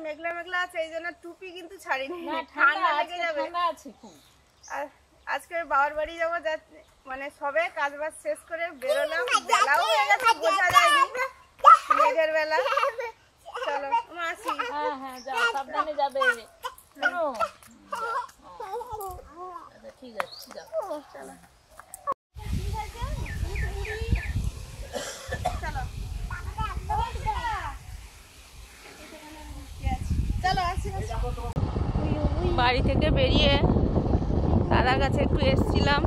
মেঘলা মেঘলা আছে, এই জন্য টুপি কিন্তু ছাড়িনি, ঠান্ডা লেগে যাবে। আর আজকে বাবার বাড়ি যাবো, মানে সবে কাজ বাজ শেষ করে বেরোলাম, বেলাও হয়ে গেছে, বোঝা যায়নি মেঘের বেলা। চলো আসি। হ্যাঁ হ্যাঁ, যাও, সাবধানে যাবে। ঠিক আছে, যাও। চলো বাড়ি থেকে বেরিয়ে দাদার কাছে একটু এসেছিলাম,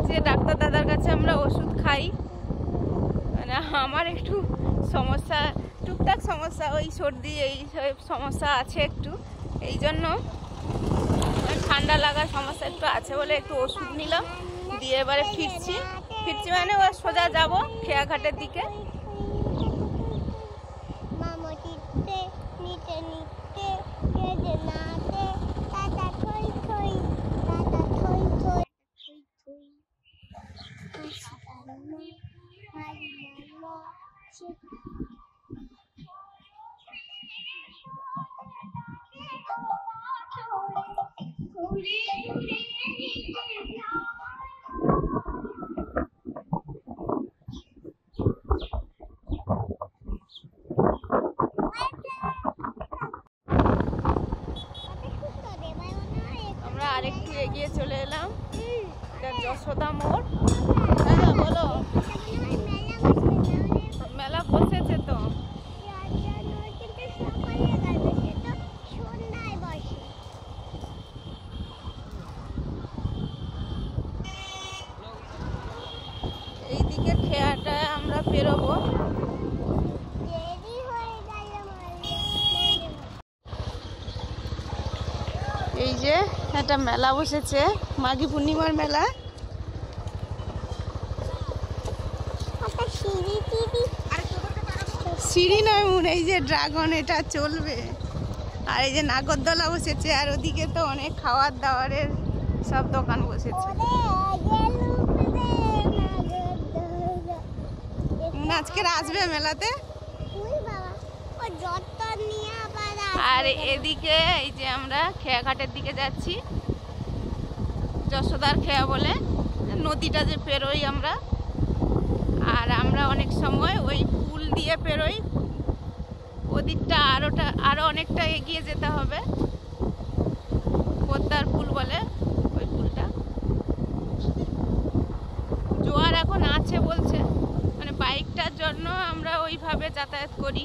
যে ডাক্তার দাদার কাছে আমরা ওষুধ খাই। মানে আমার একটু সমস্যা, টুকটাক সমস্যা, ওই সর্দি এই সব সমস্যা আছে একটু, এই জন্য ঠান্ডা লাগার সমস্যা একটু আছে বলে একটু ওষুধ নিলাম, দিয়ে এবারে ফিরছি মানে ওর সোজা যাবো খেয়াঘাটের দিকে। আমরা আরেকটু এগিয়ে চলে এলাম, এটা যশোদা মোড়। হ্যাঁ বলো, মেলা বসেছে তো। এই দিকের খেয়াটায় আমরা বেরোবো। এই যে একটা মেলা বসেছে, মাঘী পূর্ণিমার মেলা। সিঁড়ি নয় মনে, এই যে ড্রাগন, এটা চলবে। আর এই যে নাগরদোলা বসেছে, আর ওদিকে তো অনেক খাওয়ার দাওয়ারের সব দোকান বসেছে। আজকে আসবে মেলাতে। আর এদিকে এই যে আমরা খেয়াঘাটের দিকে যাচ্ছি, যশোদার খেয়া বলে নদীটা যে পেরোই আমরা। আর আমরা অনেক সময় ওই পুল দিয়ে পেরোই, ওদিকটা আরো অনেকটা এগিয়ে যেতে হবে, পদ্মার পুল বলে ওই পুলটা। জোয়ার এখন আছে বলছে, মানে বাইকটার জন্য আমরা ওইভাবে যাতায়াত করি,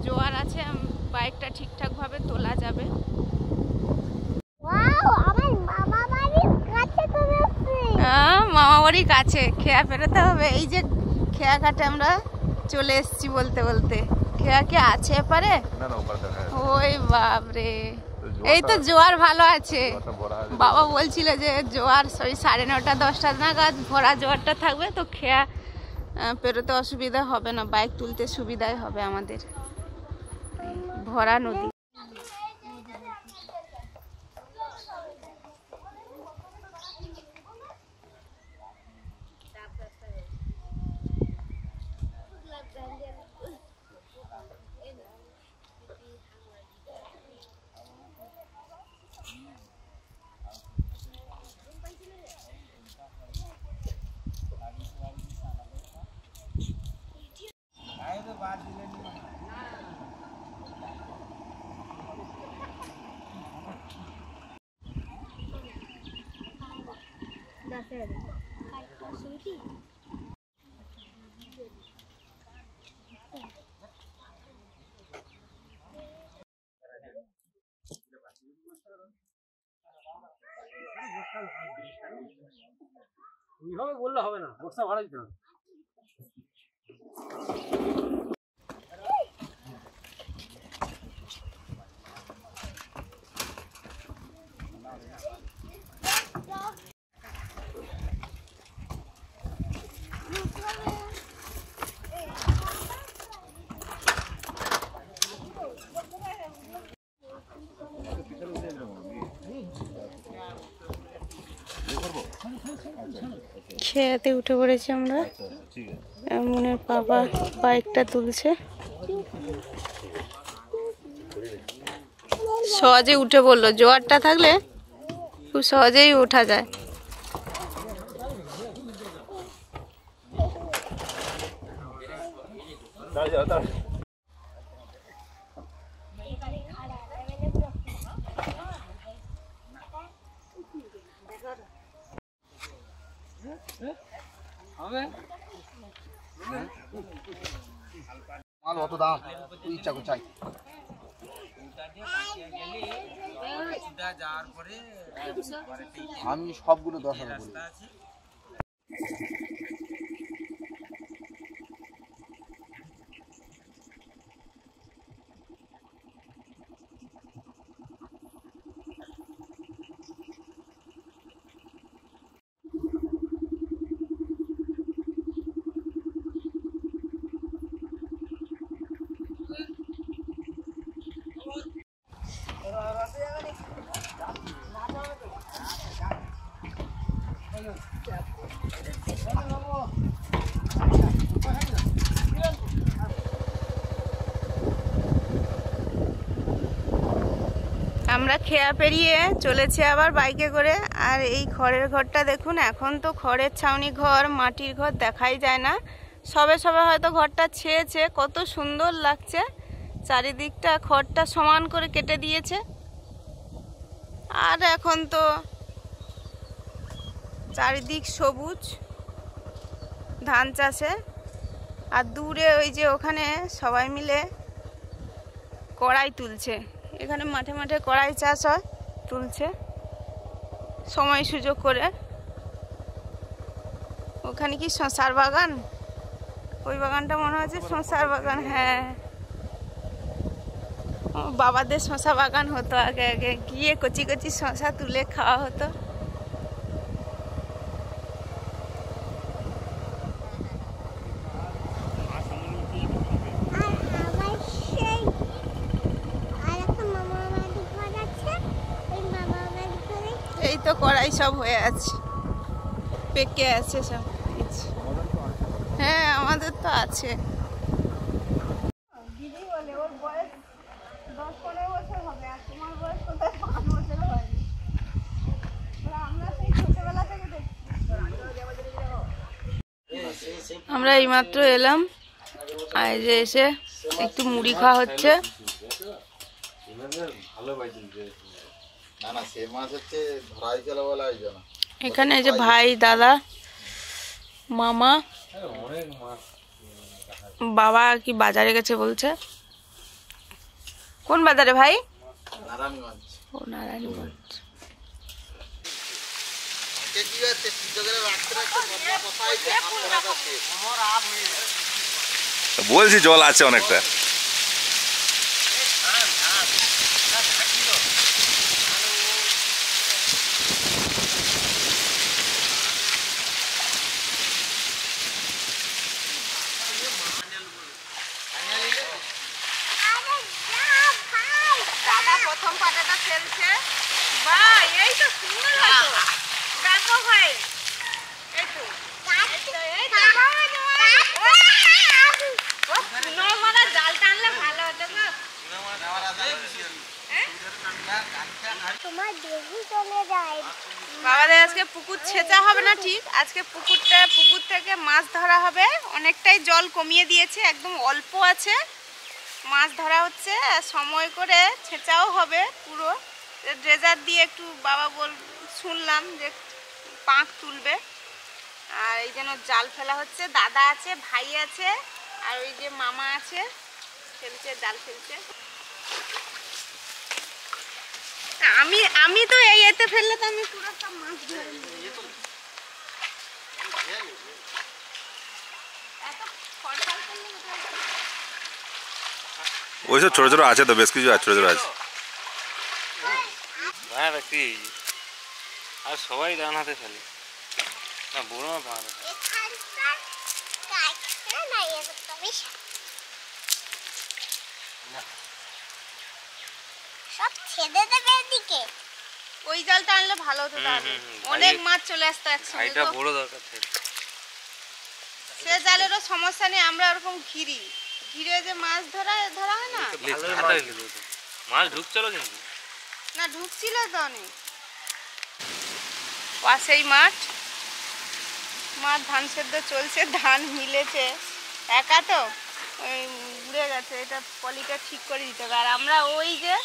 জোয়ার আছে, বাইকটা ঠিকঠাক ভাবে তোলা যাবে। মামা বাড়ির কাছে, খেয়া ফেরাতে হবে। এই যে খেয়াঘাটে আমরা চলে এসেছি বলতে বলতে। খেয়া কি আছে এপারে? ওই বাপরে, এই তো জোয়ার ভালো আছে। বাবা বলছিল যে জোয়ার ওই 9:30 10টা নাগাদ ভরা জোয়ারটা থাকবে, তো খেয়া পেরোতে অসুবিধা হবে না, বাইক তুলতে সুবিধাই হবে আমাদের। ভরা নদী। এইভাবে বললে হবে না, বর্ষা ভাড়া দিতে হবে। খেয়াতে উঠে পড়েছি আমরা। মনের বাবা বাইকটা তুলছে। সহজে উঠে পড়লো, জোয়ারটা থাকলে খুব সহজেই ওঠা যায়। মাল অত দাম, তুই ইচ্ছা করে চাই। আমি সবগুলো 10,000 বলি। আমরা খেয়া পেরিয়ে চলেছি আবার বাইকে করে। আর এই খড়ের ঘরটা দেখুন, এখন তো খড়ের ছাউনি ঘর, মাটির ঘর দেখাই যায় না। সবে সবে হয়তো ঘরটা ছেয়েছে, কত সুন্দর লাগছে। চারিদিকটা খড়টা সমান করে কেটে দিয়েছে। আর এখন তো চারিদিক সবুজ ধান চাষে। আর দূরে ওই যে ওখানে সবাই মিলে কড়াই তুলছে। এখানে মাঠে মাঠে কড়াই চাষ হয়, তুলছে সময় সুযোগ করে। ওখানে কি শশার বাগান? ওই বাগানটা মনে হচ্ছে শশার বাগান। হ্যাঁ, বাবাদের শশা বাগান হতো আগে, আগে গিয়ে কচি কচি শশা তুলে খাওয়া হতো। এই তো কড়াই সব হয়ে আছে, পেকে আছে সব। হ্যাঁ, আমাদের তো আছে। দিদি বলে ওর বয়স 10-15 বছর হবে, আর তোমার বয়স কোথায় 5 বছর হয়নি। আমরা সেই ছোটবেলা থেকে দেখছি। আমরা এইমাত্র এলাম, আর যে এসে একটু মুড়ি খাওয়া হচ্ছে। এখানে এই যে ভাই, দাদা, মামা, বাবা কি বাজারে গেছে বলছে। কোন বাজারে ভাই? ও, নারায়ণগঞ্জ। বলছি জল আছে অনেকটা। দাদা প্রথম পাটাটা ফেলছে। ভাই এই তো সুন্দর হতো। দেখো ভাই, এই তো জাল টানলে ভালো হতো না? বাবাদের আজকে পুকুর ছেঁচা হবে না ঠিক, আজকে পুকুর থেকে মাছ ধরা হবে। অনেকটাই জল কমিয়ে দিয়েছে, একদম অল্প আছে। মাছ ধরা হচ্ছে, সময় করে ছেঁচাও হবে পুরো। ড্রেজার দিয়ে একটু বাবা শুনলাম যে পাঁক তুলবে। আর এই যেন জাল ফেলা হচ্ছে, দাদা আছে, ভাই আছে, আর ওই যে মামা আছে, ফেলছে, জাল ফেলছে। আমি তো এই এতে ফেললে তো আমি পুরো সব মাছ ধরে নিই। ওইসব ছোট ছোট আছে তো, বেশ কিছু ছোট ছোট আছে। আর সবাই ডান হাতে ফেলে না, বুড়ো বাঁ হাতে। সব ছেড়ে দেবে এদিকে। ওই জালটা আনলে ভালো হতো, তাহলে অনেক মাছ চলে আসতো একসঙ্গে। এটা বড় দরকার ছিল। সে জালেরও সমস্যা নেই, আমরা ওরকম ঘিরি ঘিরে যে মাছ ধরা হয় না, মাছ ঢুকছিল কিন্তু না ঢুকছিল তো অনেক। পাশেই মাঠ ধান সেদ্ধ চলছে, ধান মিলেছে একা তো ওই উড়ে গেছে, এটা পলিটা ঠিক করে দিতে হবে। আর আমরা ওই যে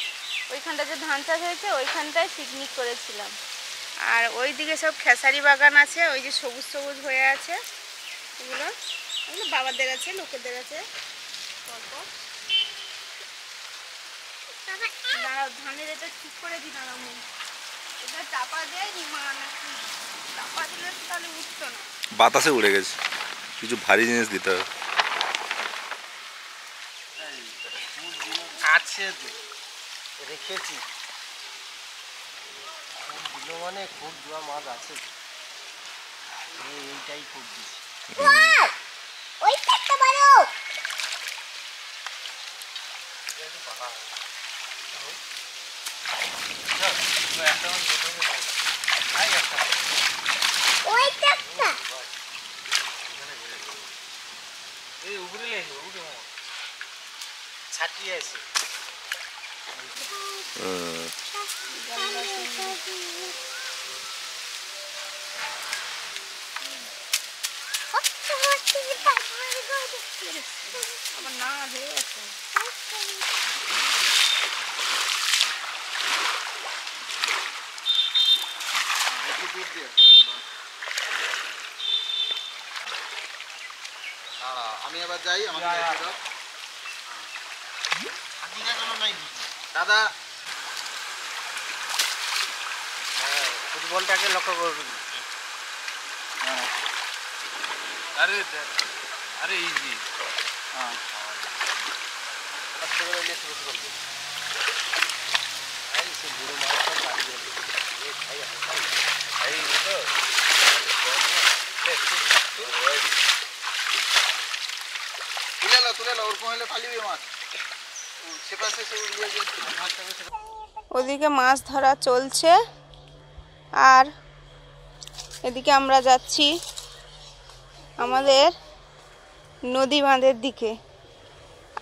ওইখানটা যে ধান চাষ হয়েছে ওইখানটায় পিকনিক করেছিলাম। আর ওই দিকে সব খেসারি বাগান আছে, ওই যে সবুজ সবুজ হয়ে আছে, এগুলো বাবাদের আছে, লোকেদের আছে। দাঁড়াও, ধানের এটা ঠিক করে দিই, দাঁড়াও এটা চাপা দেয় নাকি? চাপা দিলে তাহলে উঠতো না, বাতাসে উড়ে গেছে। কিছু ভারী জিনিস দিতে হবে। আছে রেখেছি মানে খুব জোয়া মাছ আছে, এইটাই খুব দিচ্ছি। ওইটা একটা বড় ওইটা একটা এই উপরে ছাটিয়ে আছে। আমার না হয়ে আছে। আমি আবার যাই, দাদা ফুটবলটাকে লক্ষ্য করবেন। আরে আরে ইজি তুলে লো ওরকম হলে ফালিবি মাছ। ওদিকে মাছ ধরা চলছে আর এদিকে আমরা যাচ্ছি আমাদের নদী বাঁধের দিকে।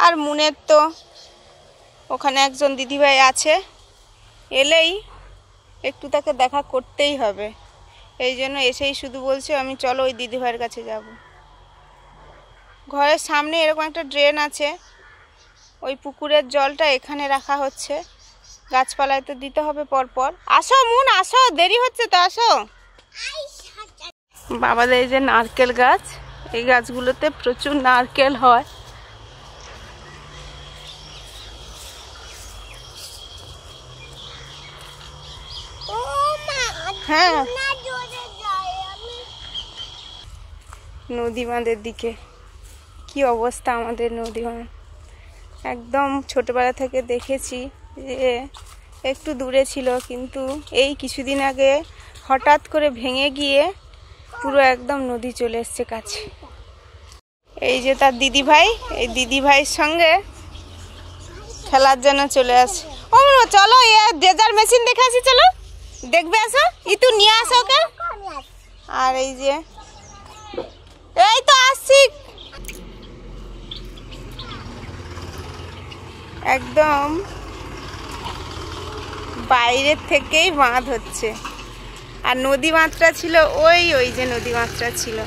আর মুনের তো ওখানে একজন দিদিভাই আছে, এলেই একটু তাকে দেখা করতেই হবে, এই জন্য এসেই শুধু বলছে আমি চলো ওই দিদিভাইয়ের কাছে যাব। ঘরের সামনে এরকম একটা ড্রেন আছে, ওই পুকুরের জলটা এখানে রাখা হচ্ছে, গাছপালায় তো দিতে হবে পরপর। আসো মুন আসো, দেরি হচ্ছে তো, আসো। বাবাদের এই যে নারকেল গাছ, এই গাছগুলোতে প্রচুর নারকেল হয়। হ্যাঁ, নদী বাঁধের দিকে কি অবস্থা আমাদের নদী বাঁধ। একদম ছোটবেলা থেকে দেখেছি যে একটু দূরে ছিল, কিন্তু এই কিছুদিন আগে হঠাৎ করে ভেঙে গিয়ে পুরো একদম নদী চলে এসছে কাছে। এই যে তার দিদিভাই, এই দিদিভাইয়ের সঙ্গে খেলার জন্য চলে আসে। ও চলো ডেজার মেশিন দেখে আসি, চলো দেখবে, আসো ইতু নিয়ে আসো ওকে। আর এই যে এই তো আসছি, একদম বাইরের থেকেই বাঁধ হচ্ছে। আর নদী বাঁধটা ছিল ওই যে নদী বাঁধটা ছিল,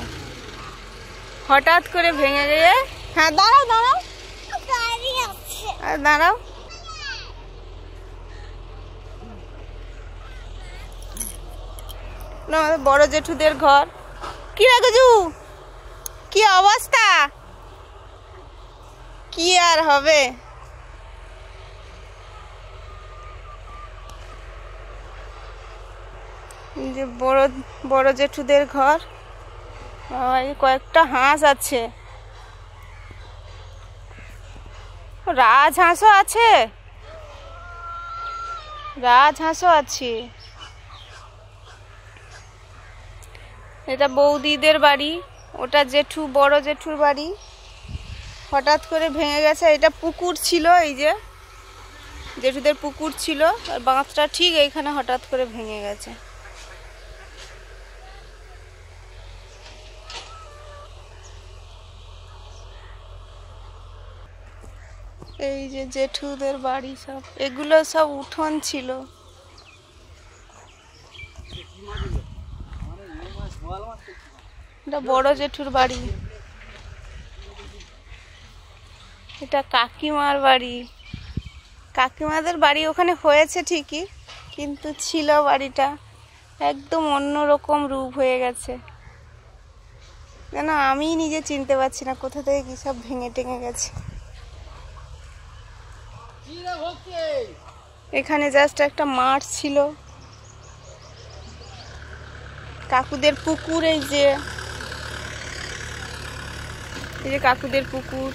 হঠাৎ করে ভেঙে গিয়ে। হ্যাঁ দাঁড়াও দাঁড়াও, আর দাঁড়াও, বড় জেঠুদের ঘর। কি রে গজু, কি অবস্থা, কি আর হবে। যে বড় জেঠুদের ঘর, কয়েকটা হাঁস আছে, রাজহাঁসও আছে, এটা বৌদিদের বাড়ি, ওটা বড় জেঠুর বাড়ি। হঠাৎ করে ভেঙে গেছে। এটা পুকুর ছিল, এই যে জেঠুদের পুকুর ছিল, আর বাঁধটা ঠিক এইখানে হঠাৎ করে ভেঙে গেছে। এই যে জেঠুদের বাড়ি সব, এগুলো সব উঠোন ছিল। এটা বড় জেঠুর বাড়ি, এটা কাকিমার বাড়ি। কাকিমাদের বাড়ি ওখানে হয়েছে ঠিকই, কিন্তু ছিল বাড়িটা একদম অন্যরকম রূপ হয়ে গেছে, যেন আমি নিজে চিনতে পারছি না কোথা থেকে কি সব ভেঙে টেঙে গেছে। এখানে জাস্ট একটা মাঠ ছিল, কাকুদের পুকুর, এই যে কাকুদের পুকুর,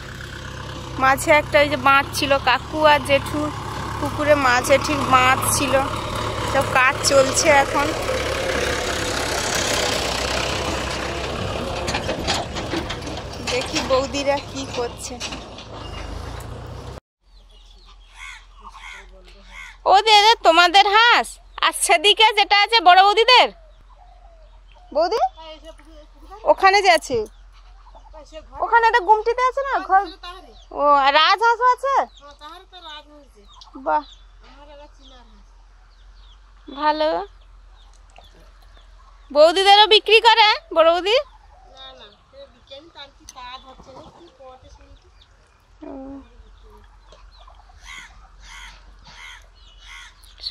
মাঝে একটা এই যে বাঁধ ছিল, কাকু আর জেঠুর পুকুরে মাঝে ঠিক বাঁধ ছিল। সব কাজ চলছে এখন। দেখি বৌদিরা কি করছে। ওদের তোমাদের হাঁস আর সেদিকে যেটা আছে বড় বৌদিদের, বৌদি ওখানে যে আছে, ওখানে একটা গুমটিতে আছে না ঘর। ও রাজহাঁসও আছে, বাহ ভালো। বৌদিদেরও বিক্রি করে বড় বৌদি?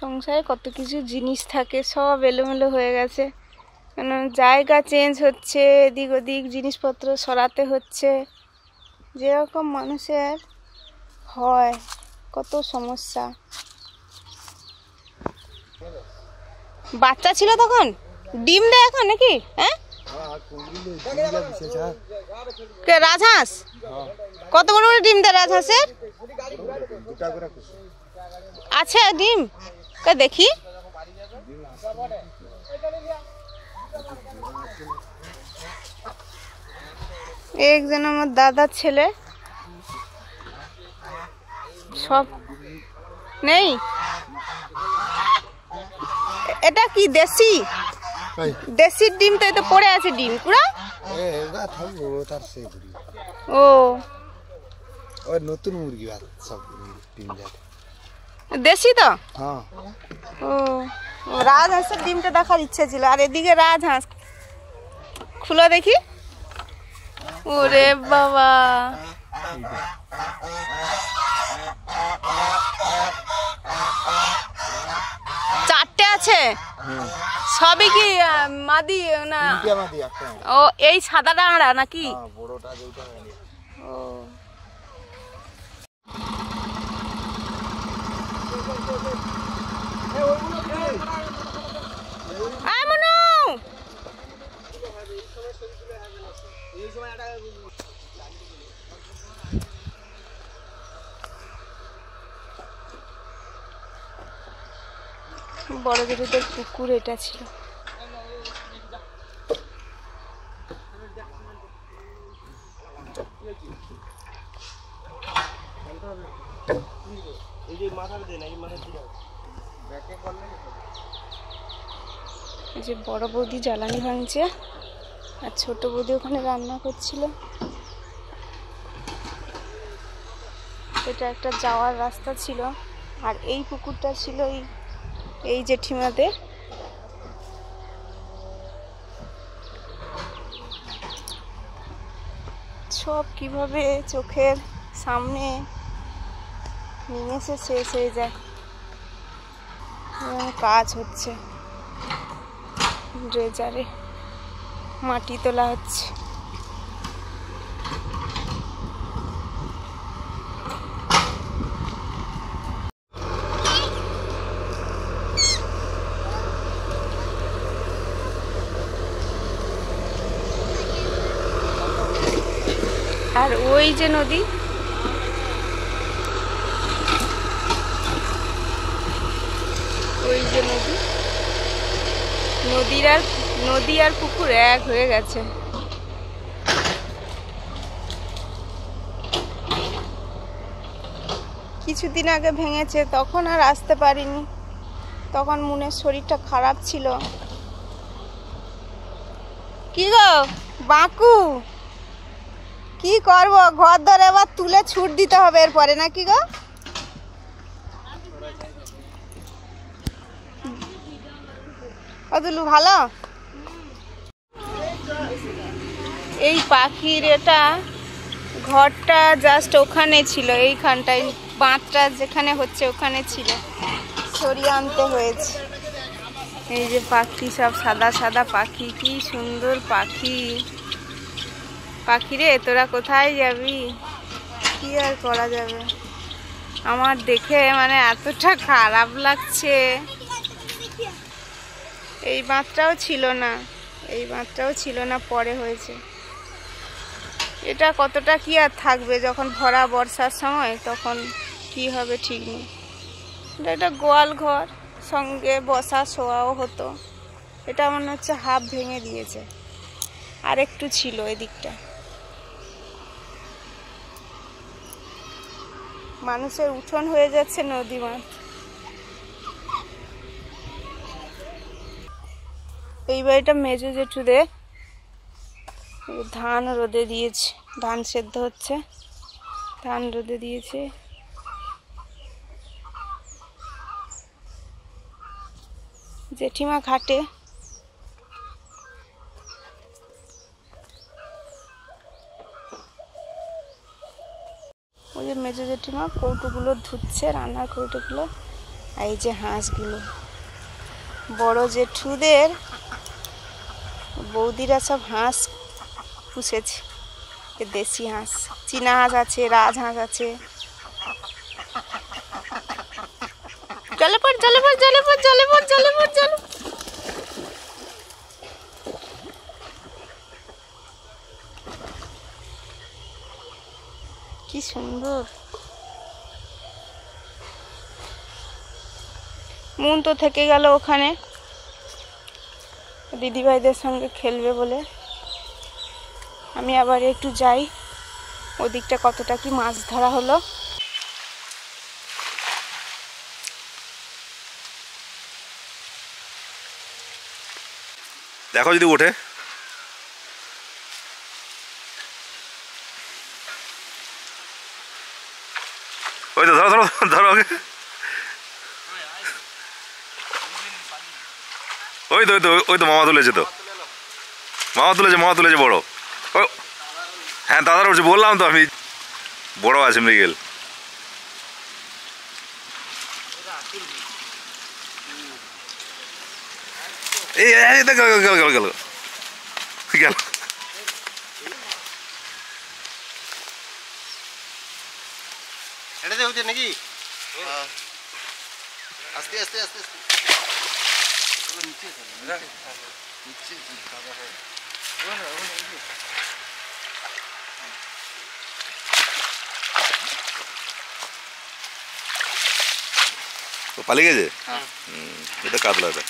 সংসারে কত কিছু জিনিস থাকে, সব এলোমেলো হয়ে গেছে, কেন জায়গা চেঞ্জ হচ্ছে, এদিক ওদিক জিনিসপত্র সরাতে হচ্ছে, যেরকম মানুষের হয় কত সমস্যা। বাচ্চা ছিল তখন, ডিম দেয় এখন নাকি? হ্যাঁ রাজহাঁস কত বড় বড় ডিম দেয় রাজহাঁসের? আছে ডিম দেখি। একজন আমার দাদার ছেলে, সব নেই। এটা কি দেশি? দেশির ডিম তো, এটা পড়ে আছে ডিম পুরা। ও নতুন মুরগি সব ডিম দেয় দেশি তো। হ্যাঁ ও রাজহাঁসের ডিমটা দেখার ইচ্ছে ছিল। আর এদিকে রাজহাঁস খুলো দেখি। ওরে বাবা, চারটে আছে, সবই কি মাদি না? ও এই সাদা ডাঙড়া নাকি? ও বড় জেঠুদের পুকুর এটা ছিল। এই যে বড় বৌদি জ্বালানি ভাঙছে, আর ছোট বৌদি ওখানে রান্না করছিল। এটা একটা যাওয়ার রাস্তা ছিল, আর এই পুকুরটা ছিল এই জেঠিমাদের। সব কিভাবে চোখের সামনে নিমেষে শেষ হয়ে যায়। কাজ হচ্ছে, ড্রেজারে মাটি তোলা হচ্ছে। আর ওই যে নদী, ওই যে নদী, নদী আর পুকুর এক হয়ে গেছে। কিছুদিন আগে ভেঙেছে, তখন আর আসতে পারিনি, তখন মনের শরীরটা খারাপ ছিল। কি গো বাঁকু, কি করব, ঘর ধরে এবার তুলে ছুট দিতে হবে এরপরে, নাকি গো? অদুলু ভালো। এই পাখির এটা ঘরটা জাস্ট ওখানে ছিল, এইখানটায় বাঁধটা যেখানে হচ্ছে ওখানে ছিল, সরিয়ে আনতে হয়েছে। এই যে পাখি, সব সাদা সাদা পাখি, কি সুন্দর পাখি। পাখি রে, তোরা কোথায় যাবি? কি আর করা যাবে। আমার দেখে মানে এতটা খারাপ লাগছে। এই বাঁধটাও ছিল না, এই বাঁধটাও ছিল না, পরে হয়েছে। এটা কতটা কি আর থাকবে, যখন ভরা বর্ষার সময় তখন কি হবে ঠিক নেই। এটা একটা গোয়াল ঘর, সঙ্গে বসা শোয়াও হতো। এটা মনে হচ্ছে হাফ ভেঙে দিয়েছে, আর একটু ছিল এদিকটা। মানুষের উঠোন হয়ে যাচ্ছে নদী মাছ। এই বাড়িটা মেজো জেঠুদের, ধান রোদে দিয়েছে, ধান সেদ্ধ হচ্ছে, ধান রোদে দিয়েছে। জেঠিমা ঘাটে। ওই যে মেজো জেঠিমা কৌটোগুলো ধুচ্ছে, রান্নার কৌটোগুলো। আর এই যে হাঁসগুলো, বড় জেঠুদের বৌদিরা সব হাঁস পুষেছে, দেশি হাঁস, চীনা হাঁস আছে, রাজহাঁস আছে। জলে পড়, জলে পড়, জলে পড়, জলে পড়, জলে পড়, জলে। কি সুন্দর। মন তো থেকে গেল ওখানে দিদিভাইদের সঙ্গে খেলবে বলে। আমি আবার একটু যাই, ওদিকটা কতটা কি মাছ ধরা হলো। দেখো যদি ওঠে। ওই তো ধরো ধরো ধরো ওকে। ওই তো ওই তো ওই তো মামা তুলেছে, তো মামা তুলেছে বড়। ও হ্যাঁ, দাদার উঠছে, বললাম তো আমি, বড় আছে মৃগেল। এই গেল গেল গেল গেল গেল। এটাতে হচ্ছে নাকি? আস্তে আস্তে আস্তে আস্তে নিচে পালিয়ে গেছে। এটা কাতলাটা।